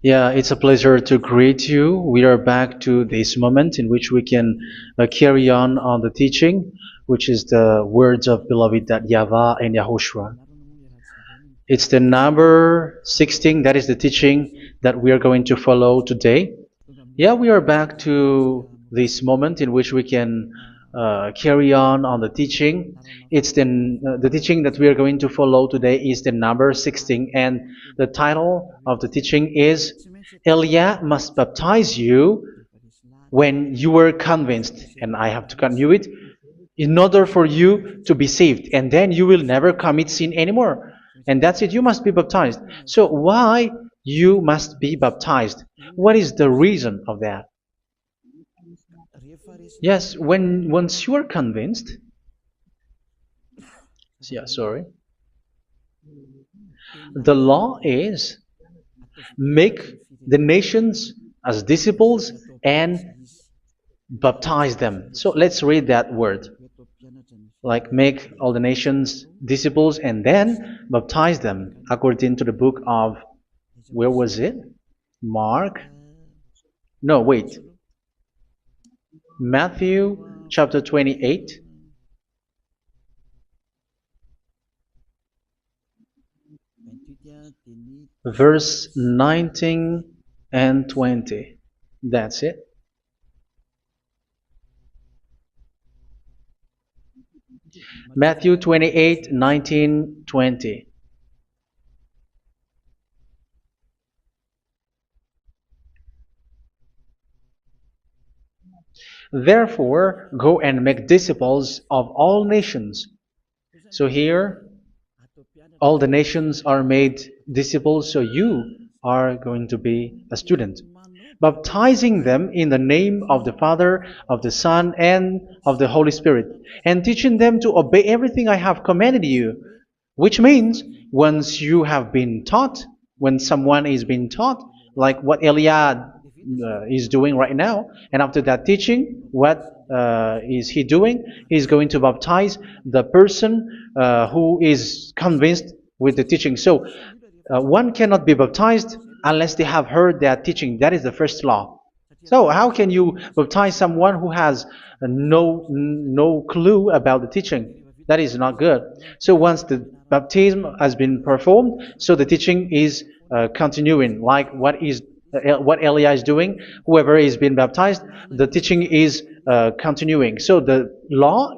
Yeah, it's a pleasure to greet you. We are back to this moment in which we can carry on the teaching, which is the words of beloved that YAHVAH and YAHOSHUA. It's the number 16, that is the teaching that we are going to follow today. Yeah, we are back to this moment in which we can carry on the teaching. It's the teaching that we are going to follow today is the number 16, and the title of the teaching is Elia must baptize you when you were convinced, and I have to continue it, in order for you to be saved, and then you will never commit sin anymore. And that's it, you must be baptized. So why you must be baptized? What is the reason of that? Yes, when once you are convinced, yeah, sorry, the law is make the nations as disciples and baptize them. So let's read that word. Like make all the nations disciples and then baptize them according to the book of, where was it? Mark? No, wait. Matthew chapter 28. Verse 19 and 20. That's it. Matthew 28, 19, 20. Therefore, go and make disciples of all nations. So here, all the nations are made disciples, so you are going to be a student. Baptizing them in the name of the Father, of the Son, and of the Holy Spirit, and teaching them to obey everything I have commanded you. Which means, once you have been taught, when someone is being taught, like what Elia is doing right now, and after that teaching, what is he doing? He's going to baptize the person who is convinced with the teaching. So one cannot be baptized unless they have heard that teaching. That is the first law. So how can you baptize someone who has no clue about the teaching? That is not good. So once the baptism has been performed, so the teaching is continuing, like what Elia is doing. Whoever is being baptized, the teaching is continuing. So the law,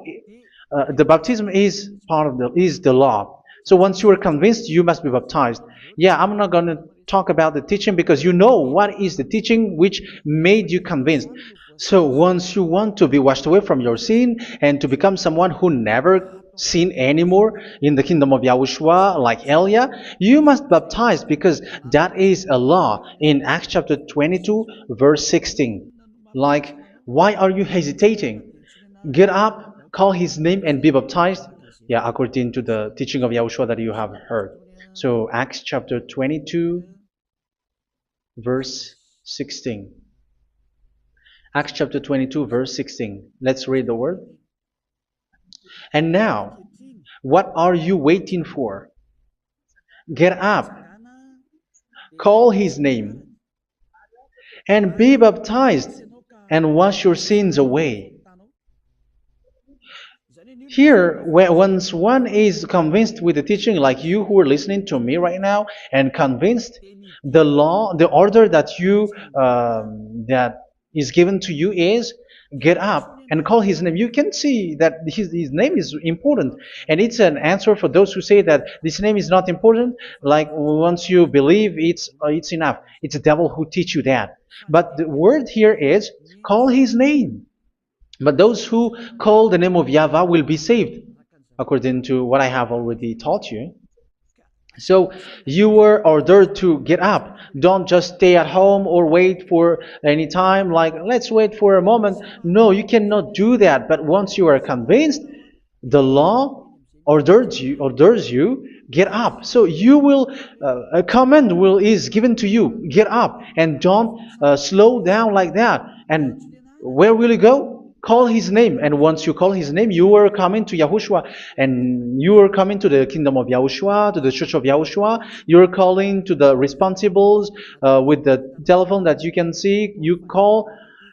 the baptism is part of the law. So once you are convinced, you must be baptized. Yeah, I'm not going to talk about the teaching because you know what is the teaching which made you convinced. So once you want to be washed away from your sin and to become someone who never sin anymore in the kingdom of Yahushua, like Elia, you must baptize because that is a law in Acts chapter 22, verse 16. Like, why are you hesitating? Get up, call his name, and be baptized. Yeah, according to the teaching of Yahushua that you have heard. So Acts chapter 22, verse 16. Acts chapter 22, verse 16. Let's read the word. And now, what are you waiting for? Get up, call his name, and be baptized, and wash your sins away. Here, once one is convinced with the teaching, like you who are listening to me right now, and convinced, the law, the order that that is given to you is get up and call his name. You can see that his name is important, and it's an answer for those who say that this name is not important. Like once you believe, it's enough. It's the devil who teach you that. But the word here is call his name. But those who call the name of YAHVAH will be saved, according to what I have already taught you. So you were ordered to get up. Don't just stay at home or wait for any time, like let's wait for a moment. No, you cannot do that. But once you are convinced, the law orders you get up. So you will a command is given to you, get up, and don't slow down like that. And where will you go? call his name. And once you call his name, you are coming to Yahushua. And you are coming to the kingdom of Yahushua, to the church of Yahushua. You are calling to the responsibles with the telephone that you can see. You call.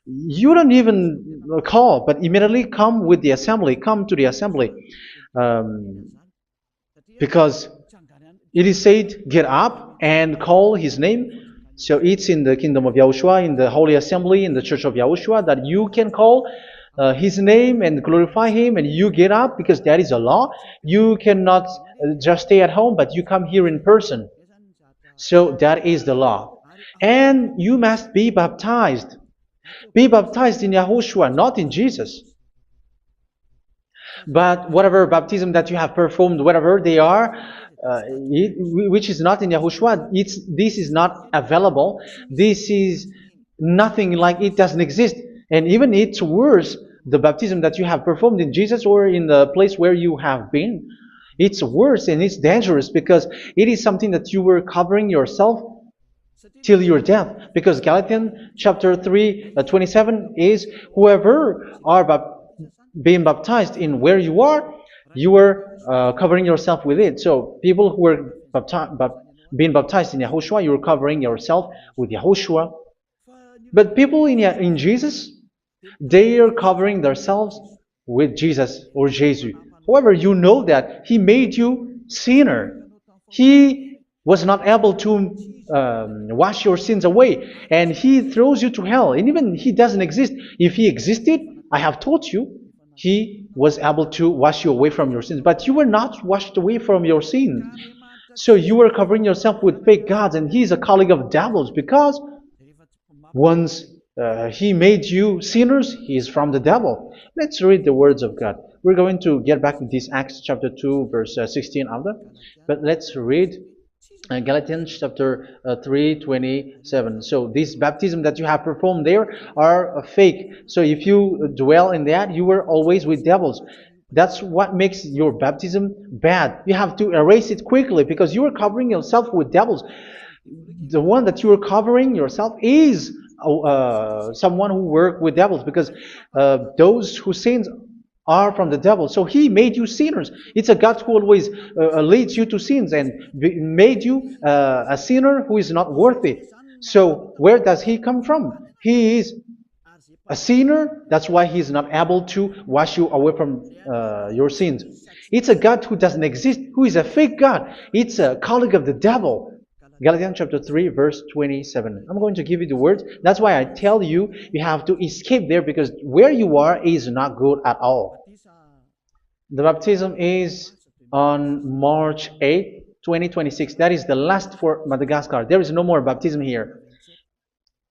You don't even call, but immediately come with the assembly. Come to the assembly. Um, because it is said, get up and call his name. So it's in the kingdom of Yahushua, in the holy assembly, in the church of Yahushua, that you can call his name and glorify him, and you get up because that is a law. You cannot just stay at home, but you come here in person. So that is the law. And you must be baptized. Be baptized in Yahushua, not in Jesus. But whatever baptism that you have performed, whatever they are, which is not in Yahushua, this is not available. This is nothing, like it doesn't exist. And even it's worse, the baptism that you have performed in Jesus or in the place where you have been. It's worse and it's dangerous because it is something that you were covering yourself till your death. Because Galatians chapter 3, 27 is, whoever are being baptized in where you are covering yourself with it. So people who were being baptized in Yahushua, you are covering yourself with Yahushua. But people in Jesus, they are covering themselves with Jesus or Jesus. However, you know that he made you sinner. He was not able to wash your sins away, and he throws you to hell. And even he doesn't exist. If he existed, I have told you, he was able to wash you away from your sins. But you were not washed away from your sins. So you were covering yourself with fake gods, and he is a colleague of devils, because once he made you sinners, he is from the devil. Let's read the words of God. We're going to get back to this Acts chapter 2, verse 16 after. But let's read Galatians chapter 3, 27. So this baptism that you have performed there are fake. So if you dwell in that, you were always with devils. That's what makes your baptism bad. You have to erase it quickly because you are covering yourself with devils. The one that you are covering yourself is someone who worked with devils, because those who sins are from the devil. So he made you sinners. It's a God who always leads you to sins and made you a sinner who is not worthy. So where does he come from? He is a sinner. That's why he is not able to wash you away from your sins. It's a God who doesn't exist, who is a fake God. It's a colleague of the devil. Galatians chapter 3, verse 27. I'm going to give you the words. That's why I tell you, you have to escape there, because where you are is not good at all. The baptism is on March 8, 2026. That is the last for Madagascar. There is no more baptism here.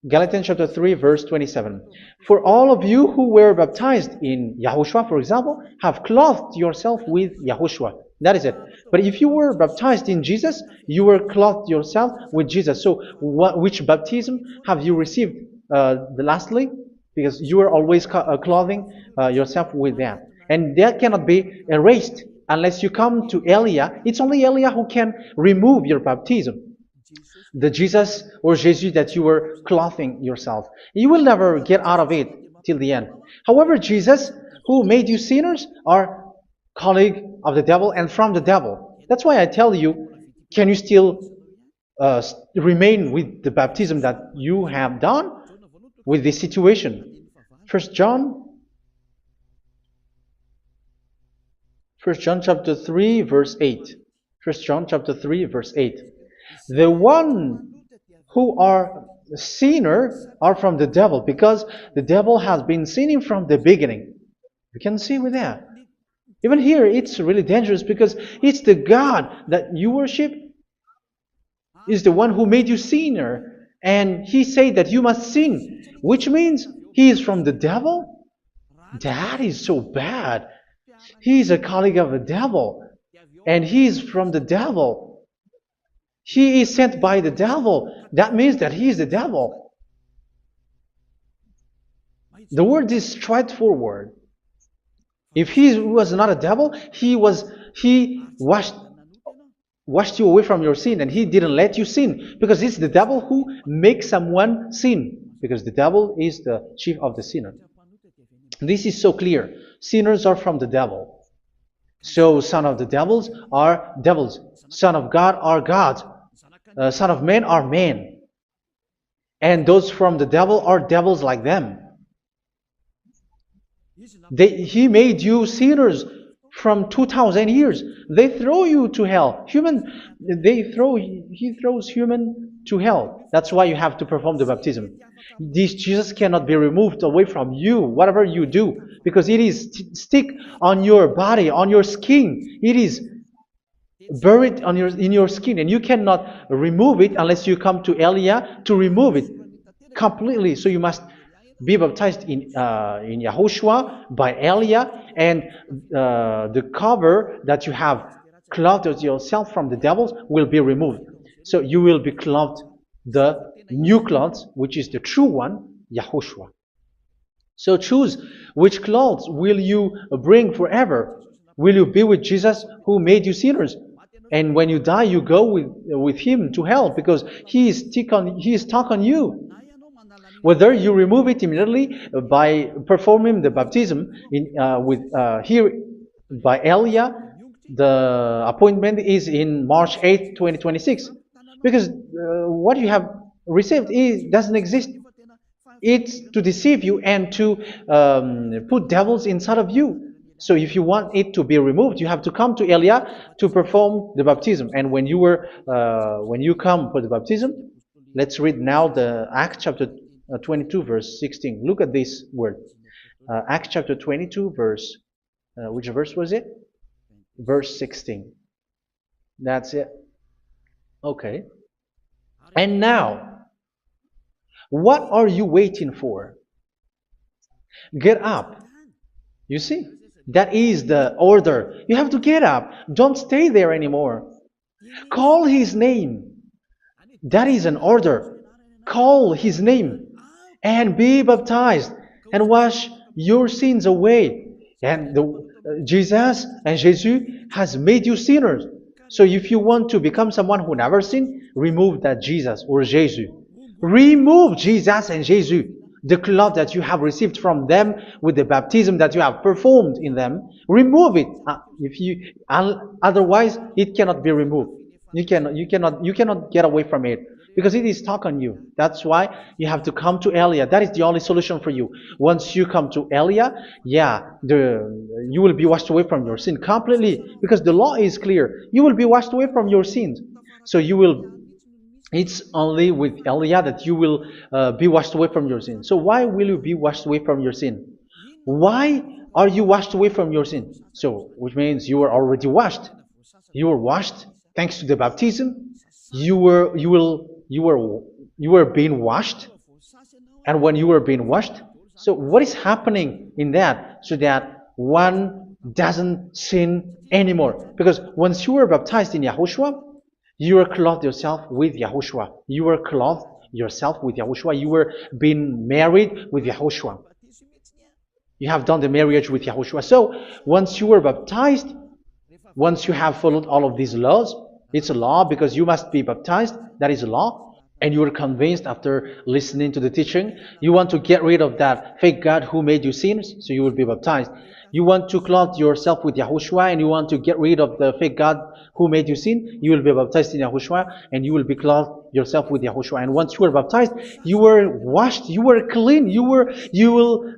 Galatians chapter 3, verse 27. For all of you who were baptized in Yahushua, for example, have clothed yourself with Yahushua. That is it. But if you were baptized in Jesus, you were clothed yourself with Jesus. So which baptism have you received lastly? Because you are always clothing yourself with that. And that cannot be erased unless you come to Elia. It's only Elia who can remove your baptism. The Jesus or Jesus that you were clothing yourself. You will never get out of it till the end. However, Jesus, who made you sinners, are colleague of the devil and from the devil. That's why I tell you, can you still remain with the baptism that you have done with this situation? First John chapter 3, verse 8. First John chapter 3, verse 8. The one who are sinners are from the devil, because the devil has been sinning from the beginning. You can see with that. Even here, it's really dangerous, because it's the God that you worship is the one who made you sinner, and he said that you must sin, which means he is from the devil. That is so bad. He is a colleague of the devil, and he is from the devil. He is sent by the devil. That means that he is the devil. The word is straightforward. If he was not a devil, he washed you away from your sin, and he didn't let you sin, because it's the devil who makes someone sin, because the devil is the chief of the sinner. This is so clear. Sinners are from the devil. So son of the devils are devils. Son of God are God. Son of men are men. And those from the devil are devils like them. He made you sinners from 2000 years. They throw you to hell. He throws human to hell. That's why you have to perform the baptism. This Jesus cannot be removed away from you, whatever you do, because it is stick on your body, on your skin. It is buried in your skin, and you cannot remove it unless you come to Elia to remove it completely. So you must be baptized in Yahushua by Elia, and the cover that you have clothed yourself from the devils will be removed. So you will be clothed the new clothes, which is the true one, Yahushua. So choose which clothes will you bring forever. Will you be with Jesus who made you sinners? And when you die, you go with him to hell because he is stuck on you. Whether you remove it immediately by performing the baptism here by Elia, the appointment is in March 8th, 2026. Because what you have received doesn't exist. It's to deceive you and to put devils inside of you. So if you want it to be removed, you have to come to Elia to perform the baptism. And when you come for the baptism, let's read now the Acts chapter 22 verse 16. Look at this word. Acts chapter 22 verse, which verse was it? Verse 16. That's it. Okay. And now, what are you waiting for? Get up. You see, that is the order. You have to get up. Don't stay there anymore. Call his name. That is an order. Call his name and be baptized and wash your sins away. And Jesus has made you sinners. So if you want to become someone who never sinned, remove that Jesus or Jesus. Remove Jesus and Jesus, the cloth that you have received from them with the baptism that you have performed in them. Remove it. Otherwise, it cannot be removed. You cannot get away from it because it is stuck on you. That's why you have to come to Elia. That is the only solution for you. Once you come to Elia, you will be washed away from your sin completely because the law is clear. You will be washed away from your sins. So it's only with Elia that you will be washed away from your sin. So why will you be washed away from your sin? Why are you washed away from your sin? So, which means you were already washed. You were washed thanks to the baptism. You were being washed, and when you were being washed, so what is happening in that? So that one doesn't sin anymore. Because once you were baptized in Yahushua, you were clothed yourself with Yahushua. You were clothed yourself with Yahushua. You were being married with Yahushua. You have done the marriage with Yahushua. So once you were baptized, once you have followed all of these laws, it's a law because you must be baptized. That is a law. And you are convinced after listening to the teaching, you want to get rid of that fake God who made you sinners, so you will be baptized. You want to clothe yourself with Yahushua and you want to get rid of the fake God who made you sin, you will be baptized in Yahushua and you will be clothed yourself with Yahushua. And once you are baptized, you were washed, you were clean, you will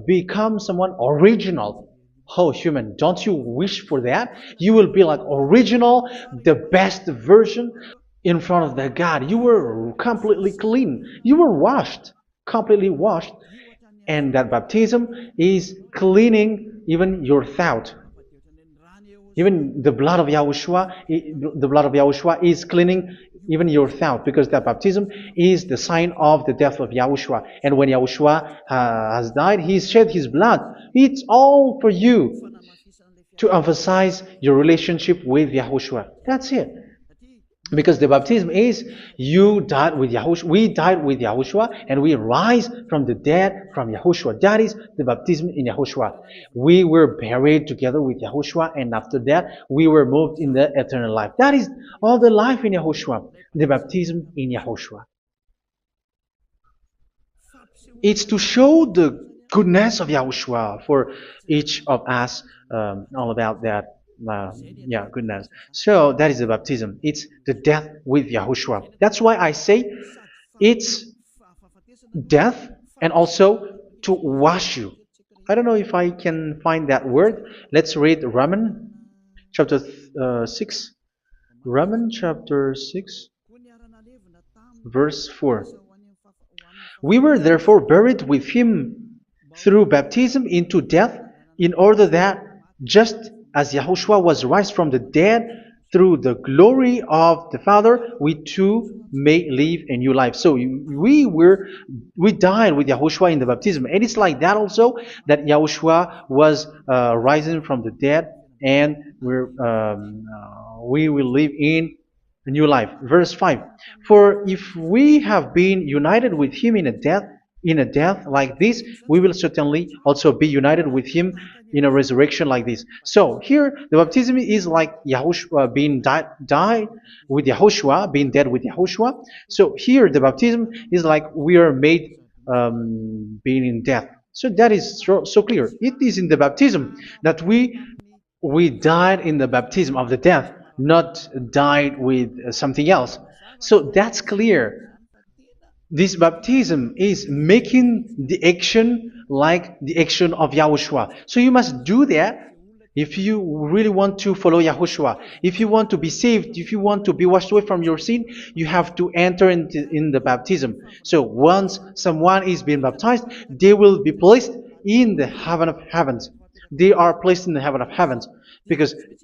become someone original. Oh, human, don't you wish for that? You will be like original, the best version in front of the God. You were completely clean. You were washed, completely washed. And that baptism is cleaning even your thought. Even the blood of Yahushua is cleaning even your thought, because that baptism is the sign of the death of Yahushua. And when Yahushua has died, he shed his blood. It's all for you to emphasize your relationship with Yahushua. That's it. Because the baptism is you died with Yahushua, we died with Yahushua, and we rise from the dead from Yahushua. That is the baptism in Yahushua. We were buried together with Yahushua, and after that we were moved in the eternal life. That is all the life in Yahushua, the baptism in Yahushua. It's to show goodness of Yahushua for each of us, all about that. Yeah, goodness. So that is the baptism. It's the death with Yahushua. That's why I say it's death and also to wash you. I don't know if I can find that word. Let's read Romans chapter 6. Romans chapter 6, verse 4. We were therefore buried with him through baptism into death, in order that, just as Yahushua was raised from the dead through the glory of the Father, we too may live a new life. So we died with Yahushua in the baptism, and it's like that also that Yahushua was rising from the dead, and we will live in a new life. Verse 5. For if we have been united with him in a death like this, we will certainly also be united with him in a resurrection like this. So here the baptism is like Yahushua being died with Yahushua, being dead with Yahushua. So here the baptism is like we are made being in death. So that is so clear. It is in the baptism that we died in the baptism of the death, not died with something else. So that's clear. This baptism is making the action like the action of Yahushua. So you must do that if you really want to follow Yahushua. If you want to be saved, if you want to be washed away from your sin, you have to enter in the baptism. So once someone is being baptized, they will be placed in the heaven of heavens. They are placed in the heaven of heavens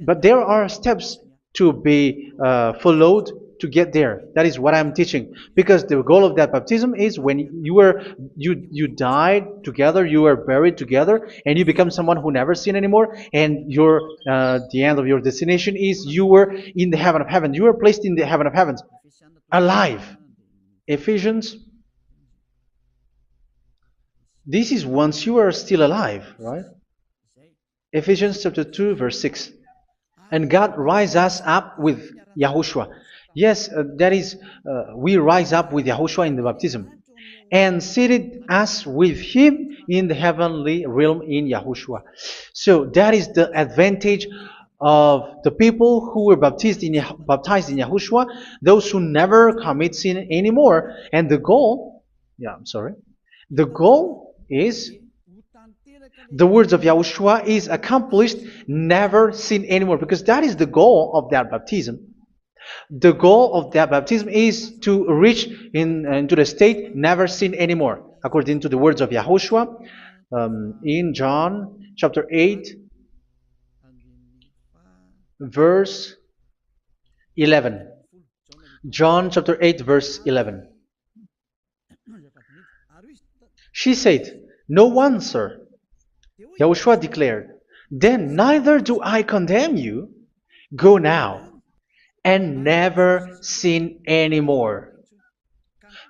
but there are steps to be followed to get there. That is what I'm teaching. Because the goal of that baptism is when you died together, you were buried together, and you become someone who never sin anymore. And the end of your destination is you were in the heaven of heaven. You were placed in the heaven of heavens, alive. Ephesians. This is once you are still alive, right? Ephesians chapter 2, verse 6. And God rise us up with Yahushua. Yes, that is, we rise up with Yahushua in the baptism. And seated us with him in the heavenly realm in Yahushua. So that is the advantage of the people who were baptized in Yahushua, those who never commit sin anymore. And the goal is the words of Yahushua is accomplished, never sin anymore, because that is the goal of that baptism. The goal of that baptism is to reach into the state never sin anymore, according to the words of Yahushua in John chapter 8, verse 11. John chapter 8, verse 11. She said, "No one, sir." Yahushua declared, "Then neither do I condemn you. Go now and never sin anymore."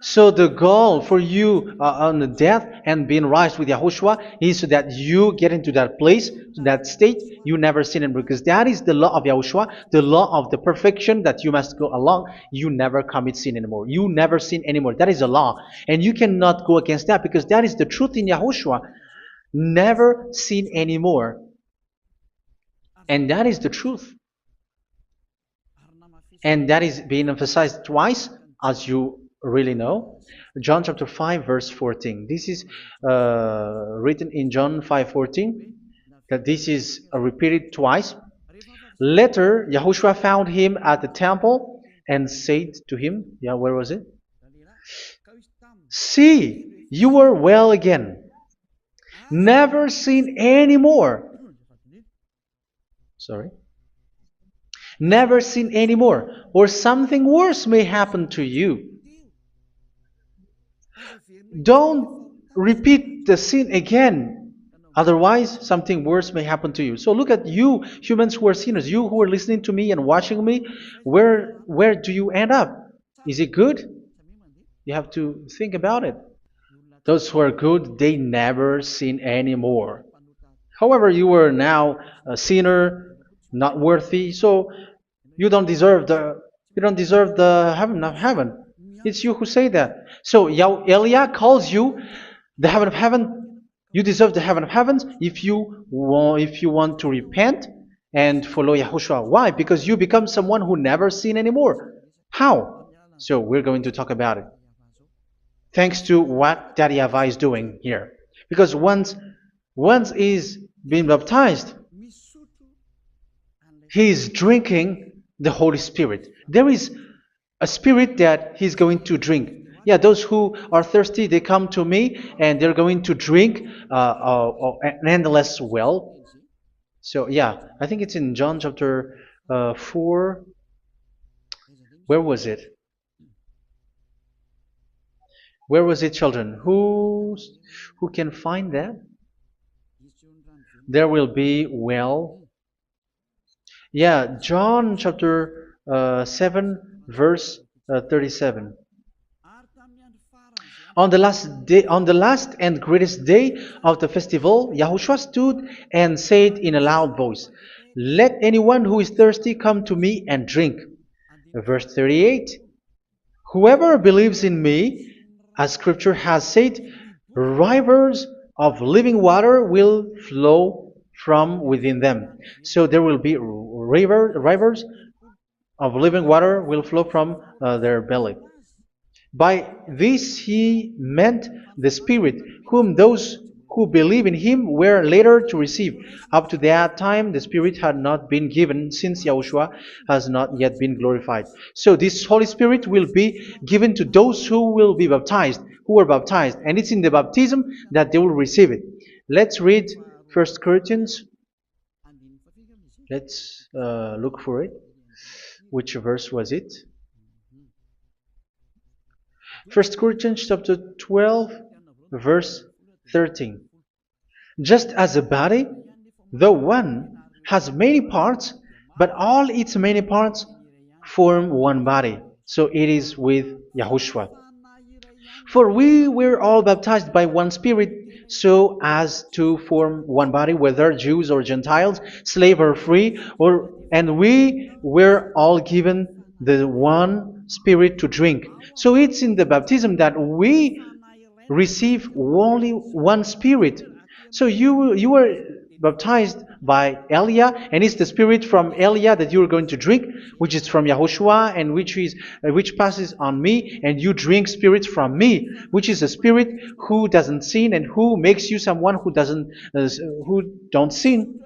So the goal for you on the death and being raised with Yahushua is so that you get into that place, to that state, you never sin anymore. Because that is the law of Yahushua, the law of the perfection that you must go along. You never commit sin anymore. You never sin anymore. That is a law. And you cannot go against that because that is the truth in Yahushua. Never sin anymore. And that is the truth. And that is being emphasized twice, as you really know. John chapter 5, verse 14. This is written in John 5:14. That this is repeated twice. Later, Yahushua found him at the temple and said to him, where was it? "See, you are well again. Never sin anymore." Sorry. Never sin anymore, or something worse may happen to you. Don't repeat the sin again. Otherwise, something worse may happen to you. So look at you, humans who are sinners, you who are listening to me and watching me. Where do you end up? Is it good? You have to think about it. Those who are good, they never sin anymore. However, you are now a sinner, not worthy, so you don't deserve the heaven of heaven. It's you who say that. So Eliah calls you the heaven of heaven You deserve the heaven of heavens if you want to repent and follow Yahushua. Why? Because you become someone who never sin anymore. How? So we're going to talk about it. Thanks to what Daddy YAHVAH is doing here. Because once he's been baptized, he is drinking the Holy Spirit. There is a spirit that he's going to drink. Yeah, those who are thirsty, they come to me and they're going to drink an endless well. So, yeah, I think it's in John chapter 4. Where was it? Where was it, children? Who can find that? There will be well. Yeah, John chapter 7, verse 37. On the last and greatest day of the festival, Yahushua stood and said in a loud voice, "Let anyone who is thirsty come to me and drink." Verse 38, "Whoever believes in me, as Scripture has said, rivers of living water will flow from within them." So there will be rivers of living water will flow from their belly. By this he meant the Spirit, whom those who believe in him were later to receive. Up to that time, the Spirit had not been given, since Yahushua has not yet been glorified. So this Holy Spirit will be given to those who will be baptized, who are baptized, and it's in the baptism that they will receive it. Let's read 1 Corinthians. Let's look for it. Which verse was it? 1 Corinthians chapter 12, verse 13. Just as a body, though one, has many parts, but all its many parts form one body. So it is with Yahushua. For we were all baptized by one Spirit, so as to form one body, whether Jews or Gentiles, slave or free, and we were all given the one Spirit to drink. So it's in the baptism that we receive only one Spirit. So you were baptized by Elia, and it's the Spirit from Elia that you are going to drink, which is from Yahushua, and which passes on me, and you drink Spirit from me, which is a Spirit who doesn't sin and who makes you someone who don't sin.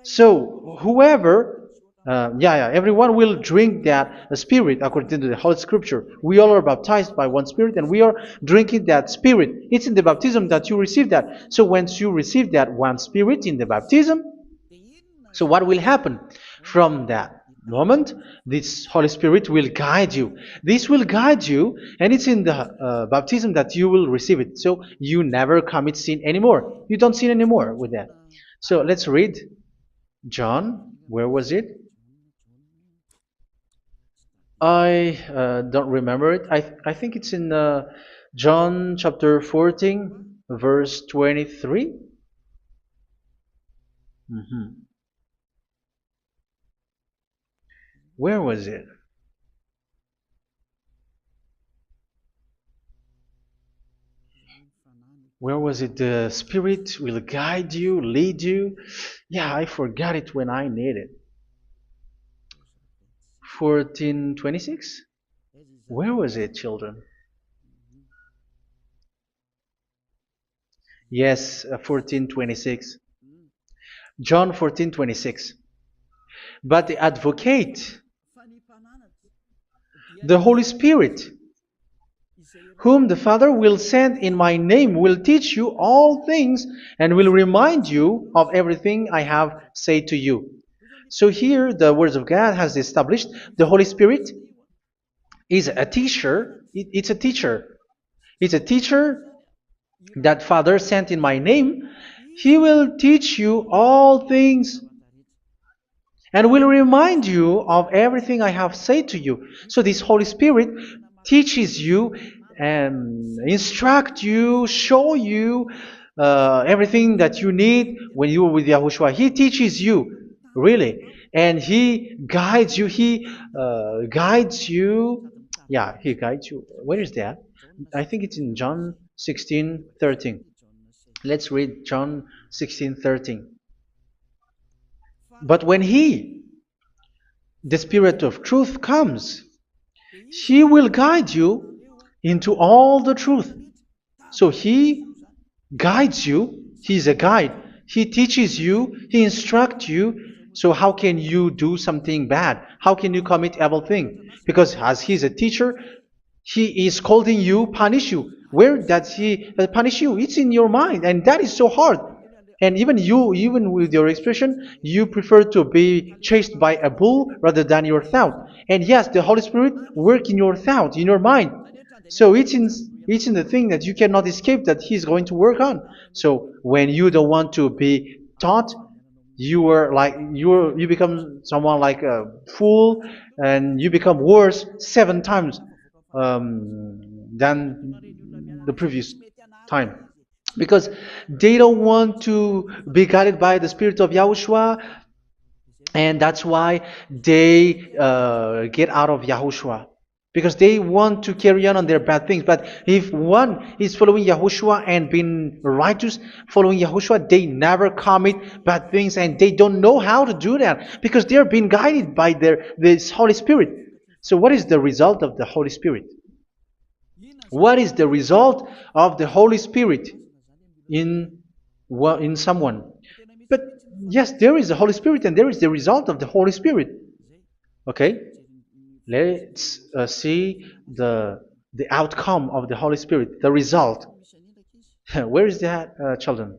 So whoever everyone will drink that Spirit according to the Holy Scripture. We all are baptized by one Spirit, and we are drinking that Spirit. It's in the baptism that you receive that. So once you receive that one Spirit in the baptism, so what will happen? From that moment, this Holy Spirit will guide you. This will guide you, and it's in the baptism that you will receive it. So you never commit sin anymore. You don't sin anymore with that. So let's read John. Where was it? I don't remember it. I think it's in John chapter 14, verse 23. Mhm. Where was it? Where was it? The Spirit will guide you, lead you. Yeah, I forgot it when I need it. 14:26? Where was it, children? Yes, 14:26. John 14:26. But the advocate, the Holy Spirit, whom the Father will send in my name, will teach you all things and will remind you of everything I have said to you. So here the words of God has established the Holy Spirit is a teacher. It's a teacher. It's a teacher that Father sent in my name. He will teach you all things and will remind you of everything I have said to you. So this Holy Spirit teaches you and instruct you, show you everything that you need when you are with Yahushua. He teaches you, really, and He guides you. He guides you. Yeah, He guides you. Where is that? I think it's in John 16:13. Let's read John 16:13. But when He, the Spirit of truth, comes, He will guide you into all the truth. So He guides you. He's a guide. He teaches you. He instructs you. So how can you do something bad? How can you commit evil thing? Because as He's a teacher, He is scolding you, punish you. Where does He punish you? It's in your mind, and that is so hard. And even you, even with your expression, you prefer to be chased by a bull rather than your thought. And yes, the Holy Spirit work in your thought, in your mind. So it's in the thing that you cannot escape that He's going to work on. So when you don't want to be taught, you become someone like a fool, and you become worse 7 times than the previous time, because they don't want to be guided by the Spirit of Yahushua, and that's why they get out of Yahushua, because they want to carry on their bad things. But if one is following Yahushua and being righteous, following Yahushua, they never commit bad things, and they don't know how to do that because they are being guided by this Holy Spirit. So what is the result of the Holy Spirit? What is the result of the Holy Spirit in in someone? But yes, there is the Holy Spirit, and there is the result of the Holy Spirit. Okay, let's see the outcome of the Holy Spirit, the result. Where is that, children?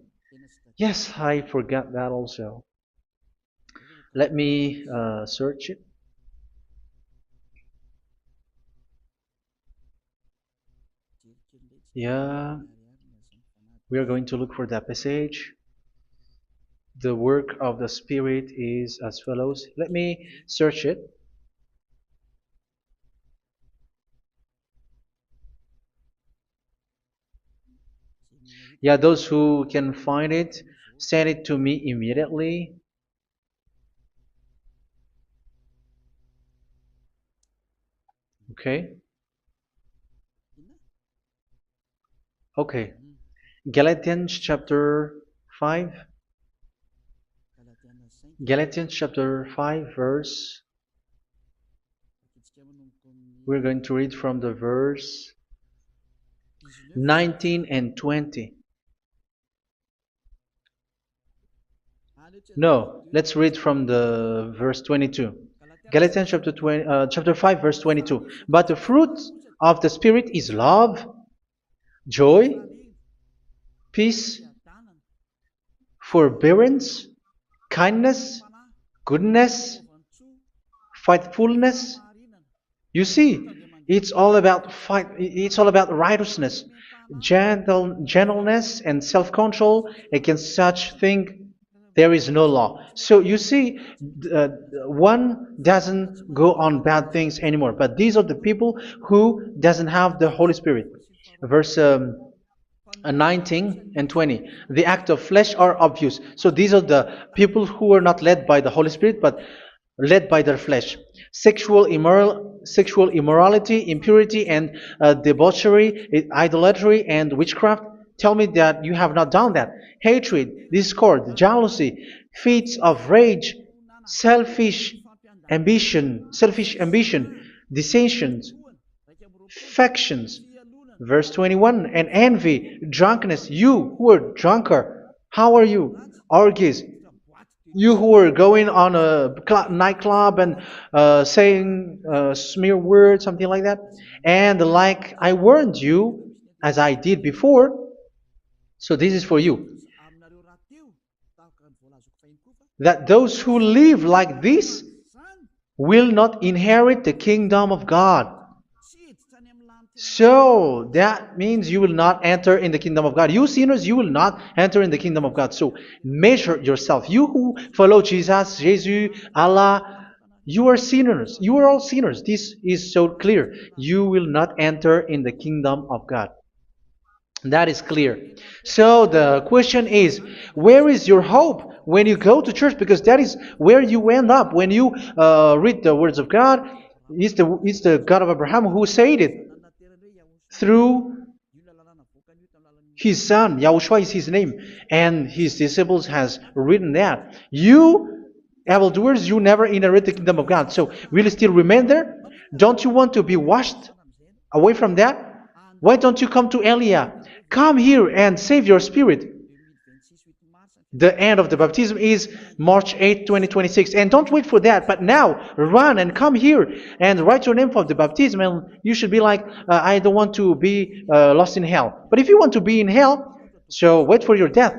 Yes, I forgot that also. Let me search it. Yeah, we are going to look for that passage. The work of the Spirit is as follows. Let me search it. Yeah, those who can find it, send it to me immediately. Okay. Okay. Galatians chapter 5. Galatians chapter 5 verse. We're going to read from the verse 19 and 20. No, let's read from the verse 22. Galatians chapter 5 verse 22. But the fruit of the Spirit is love, joy, peace, forbearance, kindness, goodness, faithfulness. You see, it's all about righteousness, gentleness, and self-control. Against such thing there is no law. So you see, uh, one doesn't go on bad things anymore. But these are the people who doesn't have the Holy Spirit. Verse 19 and 20. The act of flesh are obvious. So these are the people who are not led by the Holy Spirit, but led by their flesh. Sexual immorality, impurity, and debauchery, idolatry, and witchcraft. Tell me that you have not done that. Hatred, discord, jealousy, fits of rage, selfish ambition, dissensions, factions. Verse 21, and envy, drunkenness. You who are drunkard, how are you? Orgies. You who are going on a nightclub and saying smear words, something like that. And like I warned you, as I did before, so this is for you, that those who live like this will not inherit the kingdom of God. So that means you will not enter in the kingdom of God. You sinners, you will not enter in the kingdom of God. So measure yourself. You who follow Jesus, Allah, you are sinners. You are all sinners. This is so clear. You will not enter in the kingdom of God. That is clear. So the question is, where is your hope when you go to church? Because that is where you end up when you read the words of God. It's the God of Abraham who said it through His son, Yahushua is his name, and his disciples has written that. You, evildoers, you never inherit the kingdom of God. So will you still remain there? Don't you want to be washed away from that? Why don't you come to Elia? Come here and save your spirit. The end of the baptism is March 8, 2026. And don't wait for that, but now run and come here and write your name for the baptism. And you should be like, I don't want to be lost in hell. But if you want to be in hell, so wait for your death.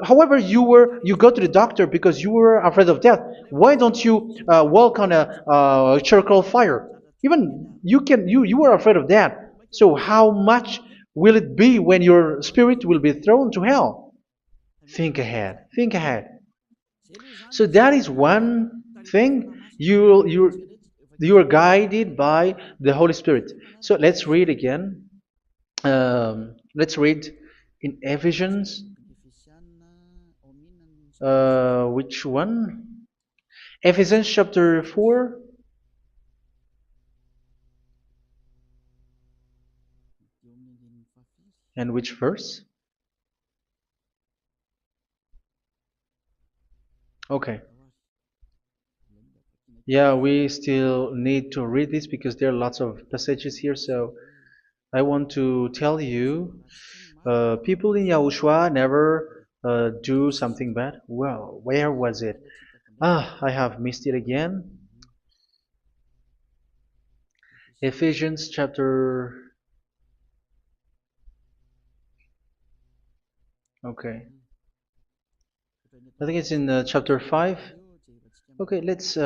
However, you go to the doctor because you were afraid of death. Why don't you walk on a charcoal fire? Even you were afraid of that. So how much will it be when your spirit will be thrown to hell? Think ahead. Think ahead. So that is one thing. You are guided by the Holy Spirit. So let's read again. Let's read in Ephesians. Which one? Ephesians chapter 4. And which verse? Okay. Yeah, we still need to read this because there are lots of passages here. So I want to tell you, people in Yahushua never do something bad. Well, where was it? I have missed it again. Ephesians chapter. Okay. I think it's in chapter 5. Okay, let's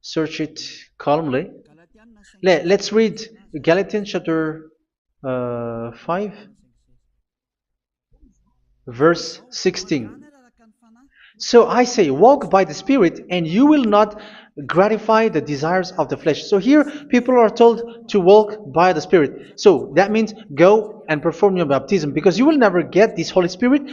search it calmly. Let's read Galatians chapter 5, verse 16. So I say, walk by the Spirit, and you will not gratify the desires of the flesh. So here, people are told to walk by the Spirit. So that means go and perform your baptism, because you will never get this Holy Spirit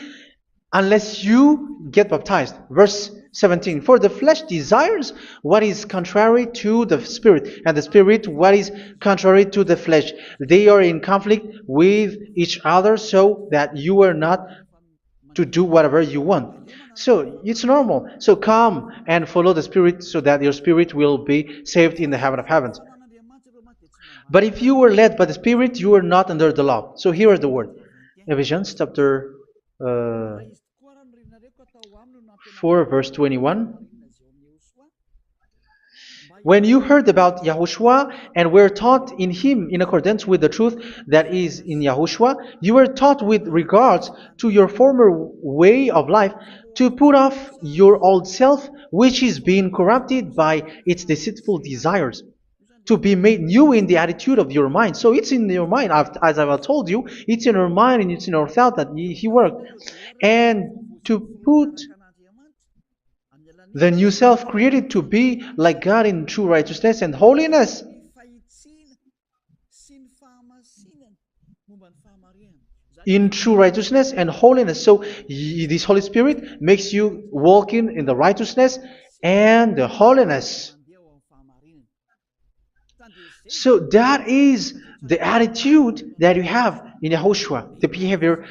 unless you get baptized. Verse 17. For the flesh desires what is contrary to the Spirit, and the Spirit what is contrary to the flesh. They are in conflict with each other, so that you are not to do whatever you want. So it's normal. So come and follow the Spirit so that your spirit will be saved in the heaven of heavens. But if you were led by the Spirit, you are not under the law. So here is the word. Ephesians chapter 4 verse 21. When you heard about Yahushua and were taught in him in accordance with the truth that is in Yahushua, you were taught with regards to your former way of life to put off your old self, which is being corrupted by its deceitful desires, to be made new in the attitude of your mind. So it's in your mind, as I've told you, it's in your mind and it's in your thought that he worked. And to put the new self created to be like God in true righteousness and holiness. In true righteousness and holiness. So this Holy Spirit makes you walking in the righteousness and the holiness. So that is the attitude that you have in Yahushua, the behavior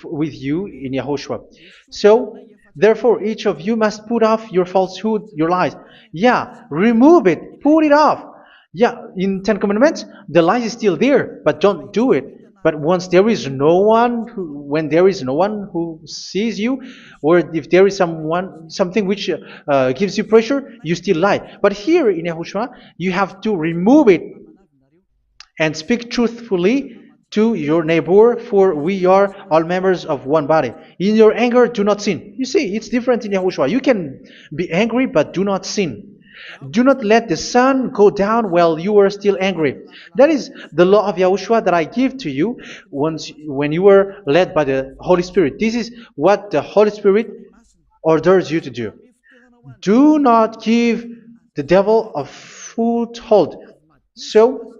with you in Yahushua. So therefore, each of you must put off your falsehood, your lies. Yeah, remove it, put it off. Yeah, in Ten Commandments, the lie is still there, but don't do it. But once there is no one, when there is no one who sees you, or if there is something which gives you pressure, you still lie. But here in Yahushua, you have to remove it and speak truthfully to your neighbor, for we are all members of one body. In your anger, do not sin. You see, it's different in Yahushua. You can be angry, but do not sin. Do not let the sun go down while you are still angry. That is the law of Yahushua that I give to you when you were led by the Holy Spirit. This is what the Holy Spirit orders you to do. Do not give the devil a foothold. So,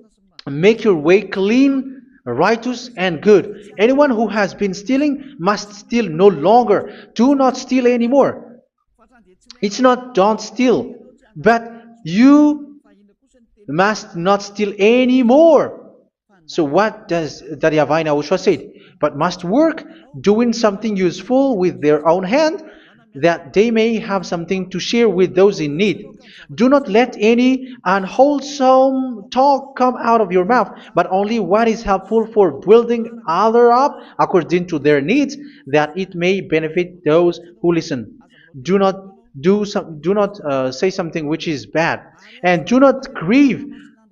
make your way clean, righteous, and good. Anyone who has been stealing must steal no longer. Do not steal anymore. It's not don't steal, but you must not steal anymore. So what does the YAHVAH YAHOSHUA said? But must work doing something useful with their own hand, that they may have something to share with those in need. Do not let any unwholesome talk come out of your mouth, but only what is helpful for building other up according to their needs, that it may benefit those who listen. Do not do not say something which is bad, and do not grieve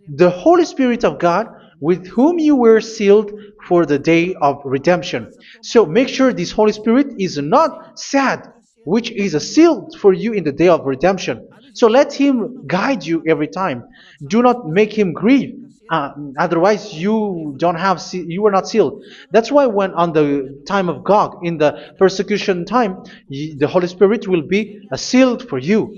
the Holy Spirit of God, with whom you were sealed for the day of redemption. So make sure this Holy Spirit is not sad, which is a seal for you in the day of redemption. So let Him guide you every time. Do not make Him grieve. Otherwise, you are not sealed. That's why when on the time of God, in the persecution time, the Holy Spirit will be a sealed for you.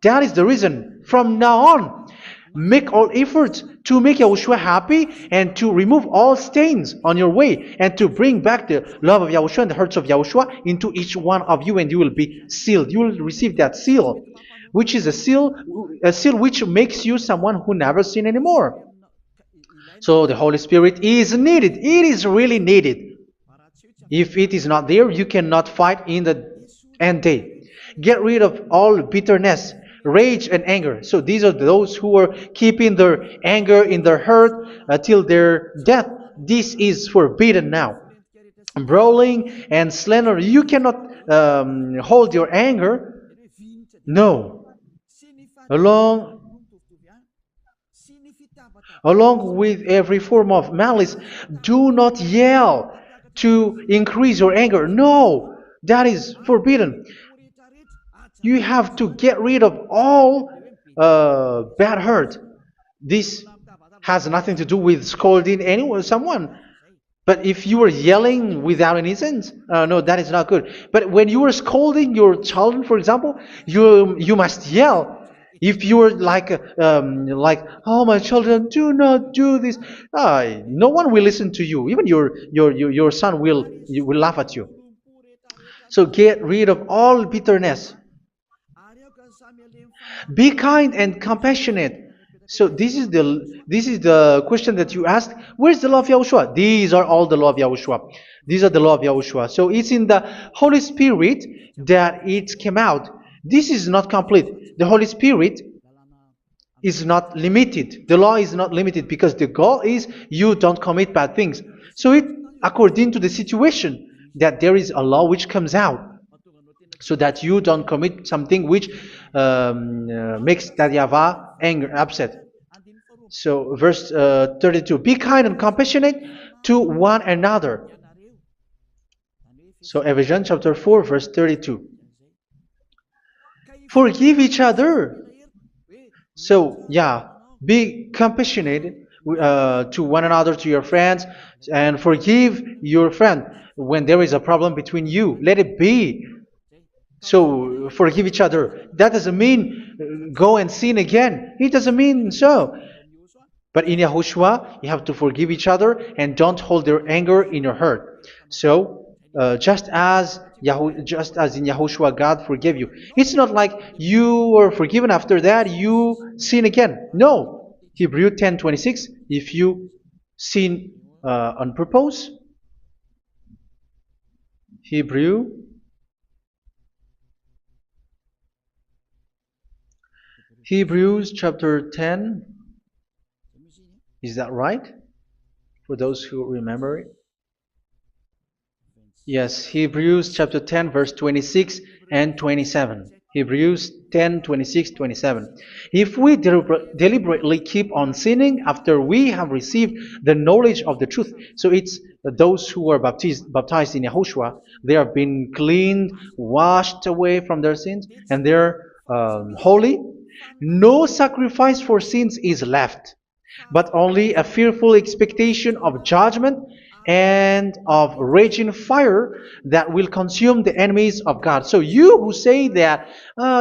That is the reason. From now on, make all efforts to make Yahushua happy and to remove all stains on your way and to bring back the love of Yahushua and the hearts of Yahushua into each one of you, and you will be sealed. You will receive that seal, which is a seal which makes you someone who never sin anymore. So the Holy Spirit is needed. It is really needed. If it is not there, you cannot fight in the end day. Get rid of all bitterness, rage, and anger. So these are those who are keeping their anger in their heart till their death. This is forbidden now. Brawling and slander. You cannot hold your anger. No. Along Along with every form of malice, do not yell to increase your anger. No, that is forbidden. You have to get rid of all bad hurt. This has nothing to do with scolding anyone, someone. But if you are yelling without any sense, no, that is not good. But when you are scolding your children, for example, you must yell. If you are like, oh my children, do not do this, no one will listen to you. Even your son will laugh at you. So get rid of all bitterness. Be kind and compassionate. So this is the question that you asked. Where's the law of Yahushua? These are all the law of Yahushua. These are the law of Yahushua. So it's in the Holy Spirit that it came out. This is not complete. The Holy Spirit is not limited. The law is not limited because the goal is you don't commit bad things. So it according to the situation that there is a law which comes out, so that you don't commit something which makes that YAHVAH angry, upset. So verse 32, be kind and compassionate to one another. So Ephesians chapter 4 verse 32. Forgive each other. So yeah, be compassionate to one another, to your friends, and forgive your friend when there is a problem between you. Let it be. So forgive each other. That doesn't mean go and sin again. It doesn't mean so. But in Yahushua, you have to forgive each other and don't hold their anger in your heart. So just as in Yahushua, God forgave you. It's not like you were forgiven after that you sin again. No. Hebrew 10:26. If you sin on purpose, Hebrews chapter 10. Is that right? For those who remember it? Yes, Hebrews chapter 10 verse 26 and 27. Hebrews 10, 26, 27. If we deliberately keep on sinning after we have received the knowledge of the truth, so it's those who are baptized in Yahushua, they have been cleaned, washed away from their sins, and they're holy. No sacrifice for sins is left, but only a fearful expectation of judgment and of raging fire that will consume the enemies of God. So you who say that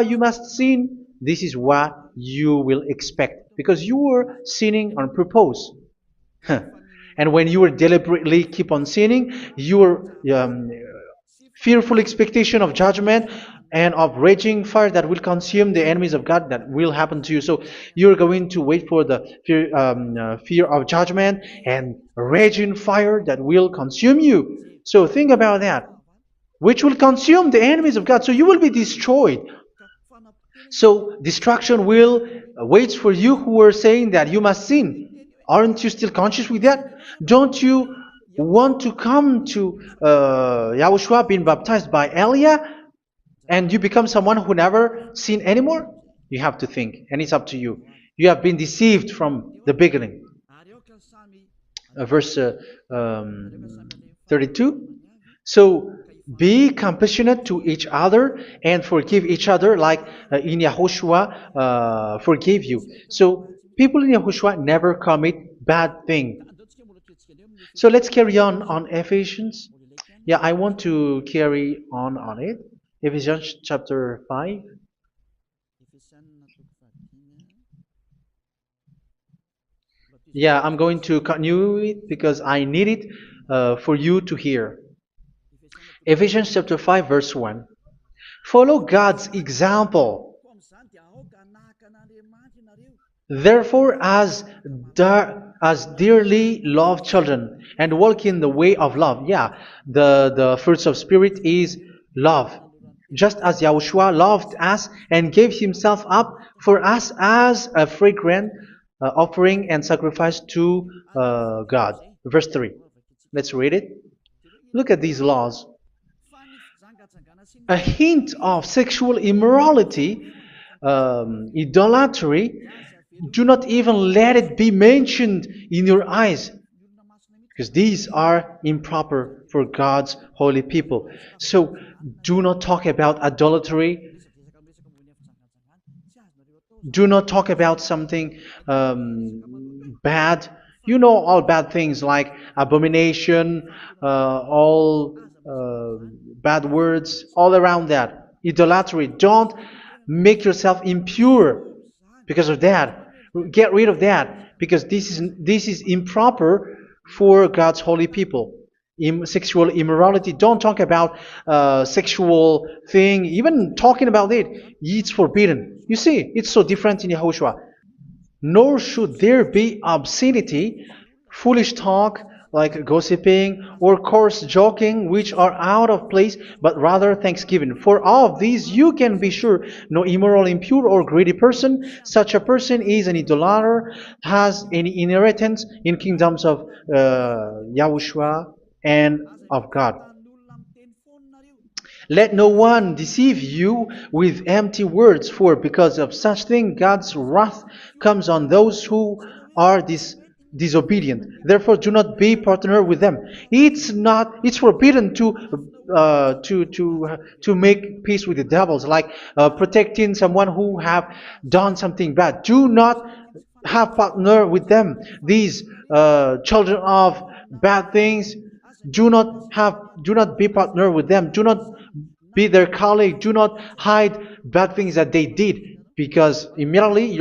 you must sin, this is what you will expect, because you were sinning on purpose. And when you deliberately keep on sinning, you are fearful expectation of judgment and of raging fire that will consume the enemies of God that will happen to you. So you're going to wait for the fear of judgment and raging fire that will consume you. So think about that, which will consume the enemies of God. So you will be destroyed. So destruction will wait for you who are saying that you must sin. Aren't you still conscious with that? Don't you want to come to Yahushua being baptized by Elia and you become someone who never sin anymore? You have to think, and it's up to you. You have been deceived from the beginning. Verse 32. So be compassionate to each other and forgive each other like in Yahushua forgave you. So people in Yahushua never commit bad thing. So let's carry on Ephesians. Yeah, I want to carry on it. Ephesians chapter 5. Yeah, I'm going to continue it because I need it for you to hear. Ephesians chapter 5 verse 1. Follow God's example. Therefore, as dearly loved children, and walk in the way of love. Yeah, the fruits of spirit is love. Just as Yahushua loved us and gave himself up for us as a fragrant offering and sacrifice to God. Verse 3. Let's read it. Look at these laws. A hint of sexual immorality, idolatry, do not even let it be mentioned in your eyes, because these are improper for God's holy people. So do not talk about idolatry. Do not talk about something bad. You know all bad things like abomination, all bad words, all around that. Idolatry. Don't make yourself impure because of that. Get rid of that because this is improper for God's holy people. Sexual immorality. Don't talk about sexual thing. Even talking about it, it's forbidden. You see, it's so different in Yahushua. Nor should there be obscenity, foolish talk like gossiping or coarse joking, which are out of place, but rather thanksgiving. For all of these you can be sure: no immoral, impure, or greedy person, such a person is an idolater, has any inheritance in kingdoms of Yahushua and of God. Let no one deceive you with empty words, for because of such thing God's wrath comes on those who are disobedient. Therefore, do not be partner with them. It's forbidden to make peace with the devils, like protecting someone who have done something bad. Do not have partner with them. These children of bad things, do not be partner with them. Do not be their colleague. Do not hide bad things that they did, because immediately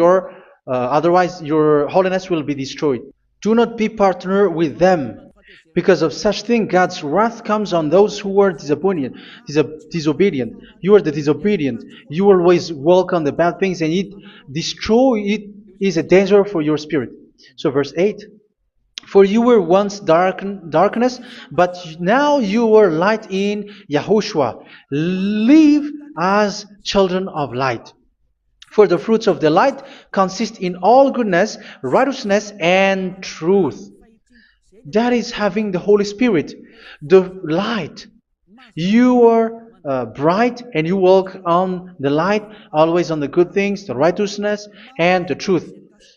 otherwise your holiness will be destroyed. Do not be partner with them. Because of such thing, God's wrath comes on those who are disobedient. You are the disobedient. You always walk on the bad things, and it is a danger for your spirit. So verse 8. For you were once darkness, but now you are light in Yahushua. Live as children of light. For the fruits of the light consist in all goodness, righteousness, and truth. That is having the Holy Spirit, the light. You are bright and you walk on the light, always on the good things, the righteousness, and the truth.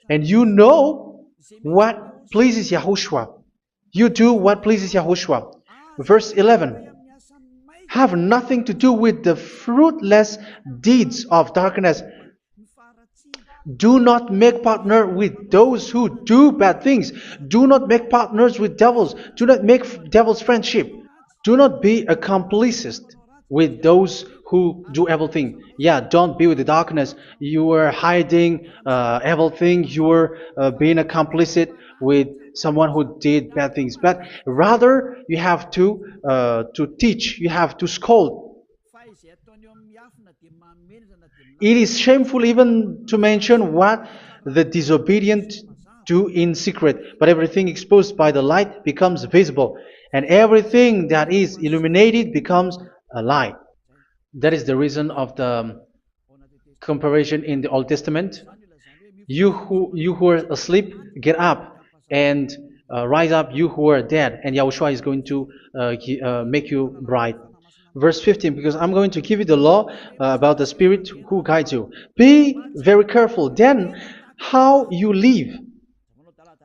And you know what pleases Yahushua. You do what pleases Yahushua. Verse 11. Have nothing to do with the fruitless deeds of darkness. Do not make partner with those who do bad things. Do not make partners with devils. Do not make devils friendship. Do not be a complicit with those who do evil thing. Yeah, don't be with the darkness. You are hiding evil thing. You are being a complicit with someone who did bad things, but rather you have to teach, you have to scold. It is shameful even to mention what the disobedient do in secret, but everything exposed by the light becomes visible, and everything that is illuminated becomes a light. That is the reason of the comparison in the Old Testament. You who are asleep, get up and rise up, you who are dead, and Yahushua is going to make you bright. Verse 15, because I'm going to give you the law about the Spirit who guides you. Be very careful then how you live,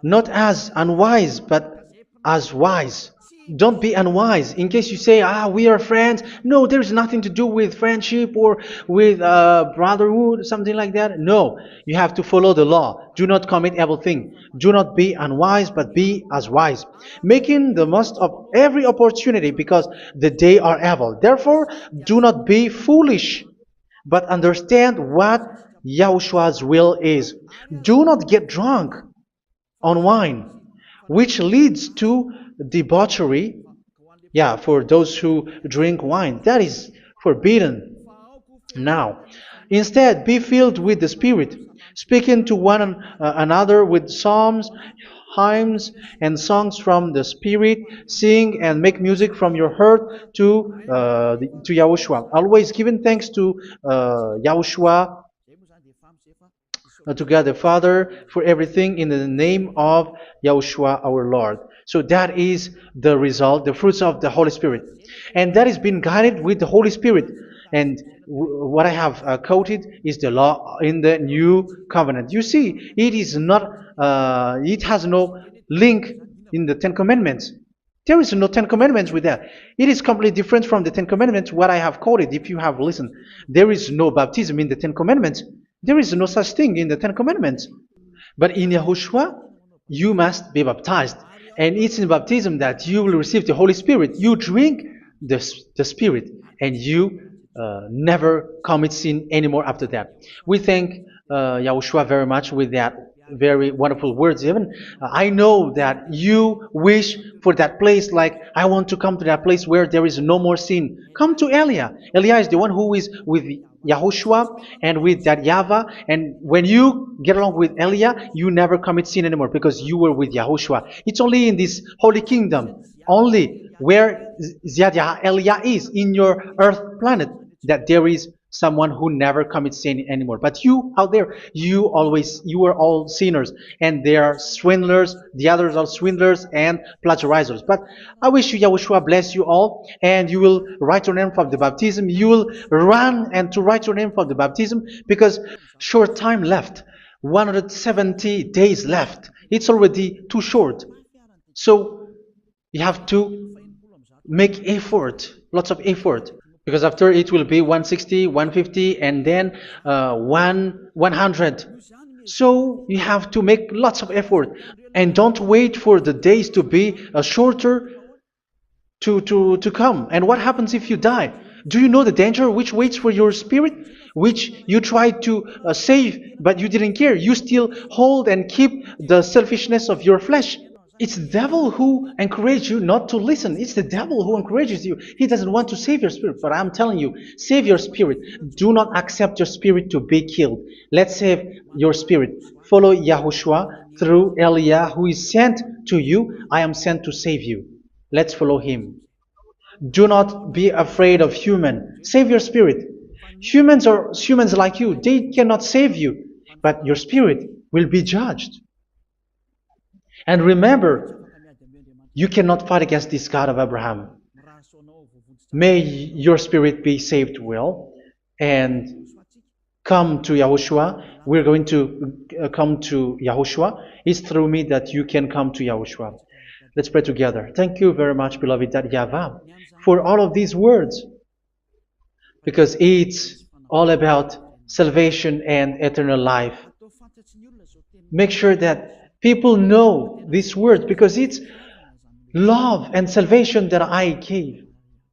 not as unwise, but as wise. Don't be unwise. In case you say, we are friends. No, there's nothing to do with friendship or with brotherhood, something like that. No, you have to follow the law. Do not commit evil thing. Do not be unwise, but be as wise, making the most of every opportunity, because the day are evil. Therefore, do not be foolish, but understand what Yahushua's will is. Do not get drunk on wine, which leads to debauchery. Yeah, for those who drink wine, that is forbidden now. Instead, be filled with the Spirit, speaking to one another with psalms, hymns, and songs from the Spirit. Sing and make music from your heart to Yahushua. Always giving thanks to Yahushua, to God the Father, for everything in the name of Yahushua our Lord. So that is the result, the fruits of the Holy Spirit. And that is being guided with the Holy Spirit. And what I have quoted is the law in the new covenant. You see, it is not, it has no link in the Ten Commandments. There is no Ten Commandments with that. It is completely different from the Ten Commandments, what I have quoted, if you have listened. There is no baptism in the Ten Commandments. There is no such thing in the Ten Commandments. But in Yahushua, you must be baptized. And it's in baptism that you will receive the Holy Spirit. You drink the Spirit, and you never commit sin anymore after that. We thank Yahushua very much with that very wonderful words. Even I know that you wish for that place, like, I want to come to that place where there is no more sin. Come to Elia. Elia is the one who is with Yahushua and with that YAHVAH. And when you get along with Elia, you never commit sin anymore, because you were with Yahushua. It's only in this holy kingdom, only where Ziad Elia is, in your earth planet, that there is someone who never commits sin anymore. But you out there, you are all sinners, and they are swindlers. The others are swindlers and plagiarizers. But I wish you, Yahushua, bless you all, and you will write your name for the baptism. You will run and to write your name for the baptism, because short time left, 170 days left. It's already too short. So you have to make effort, lots of effort, because after it will be 160, 150, and then 100. So you have to make lots of effort, and don't wait for the days to be shorter to come. And what happens if you die? Do you know the danger which waits for your spirit, which you tried to save, but you didn't care? You still hold and keep the selfishness of your flesh. It's the devil who encourages you not to listen. It's the devil who encourages you. He doesn't want to save your spirit. But I'm telling you, save your spirit. Do not accept your spirit to be killed. Let's save your spirit. Follow Yahushua through Elia, who is sent to you. I am sent to save you. Let's follow him. Do not be afraid of human. Save your spirit. Humans are humans like you. They cannot save you. But your spirit will be judged. And remember, you cannot fight against this God of Abraham. May your spirit be saved well, and come to Yahushua. We're going to come to Yahushua. It's through me that you can come to Yahushua. Let's pray together. Thank you very much, beloved YAHVAH, for all of these words, because it's all about salvation and eternal life. Make sure that people know these words, because it's love and salvation that I gave.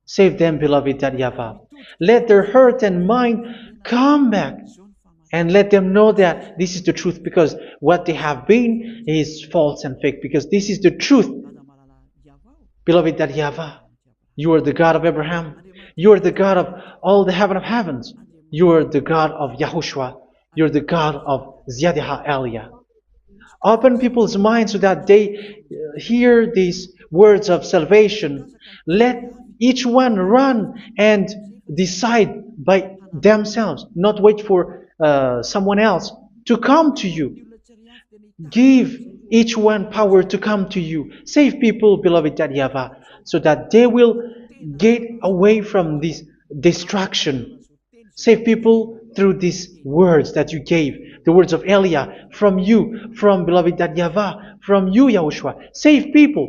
Save them, beloved YAHVAH. Let their heart and mind come back And let them know that this is the truth, because what they have been is false and fake, because this is the truth. Beloved, that YAHVAH, you are the God of Abraham. You are the God of all the heaven of heavens. You are the God of YAHOSHUA. You're the God of Ziyadiha Aliyah. Open people's minds so that they hear these words of salvation. Let each one run and decide by themselves, not wait for someone else to come to you. Give each one power to come to you. Save people, beloved YAHVAH, so that they will get away from this distraction. Save people through these words that you gave, the words of Elia, from you, from beloved YAHVAH, from you, Yahushua. Save people.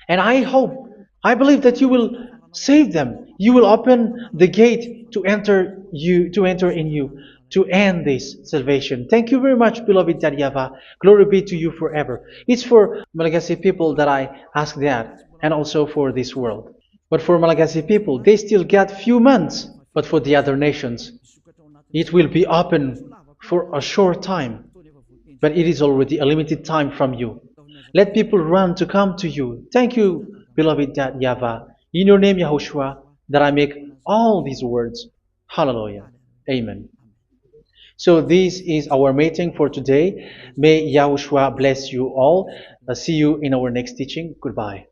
And I believe that you will save them. You will open the gate to enter in you, to end this salvation. Thank you very much, beloved YAHVAH. Glory be to you forever. It's for Malagasy people that I ask that, and also for this world. But for Malagasy people, they still got few months. But for the other nations, it will be open for a short time. But it is already a limited time from you. Let people run to come to you. Thank you, beloved YAHVAH. In your name, Yahushua, that I make all these words. Hallelujah. Amen. So this is our meeting for today. May Yahushua bless you all. See you in our next teaching. Goodbye.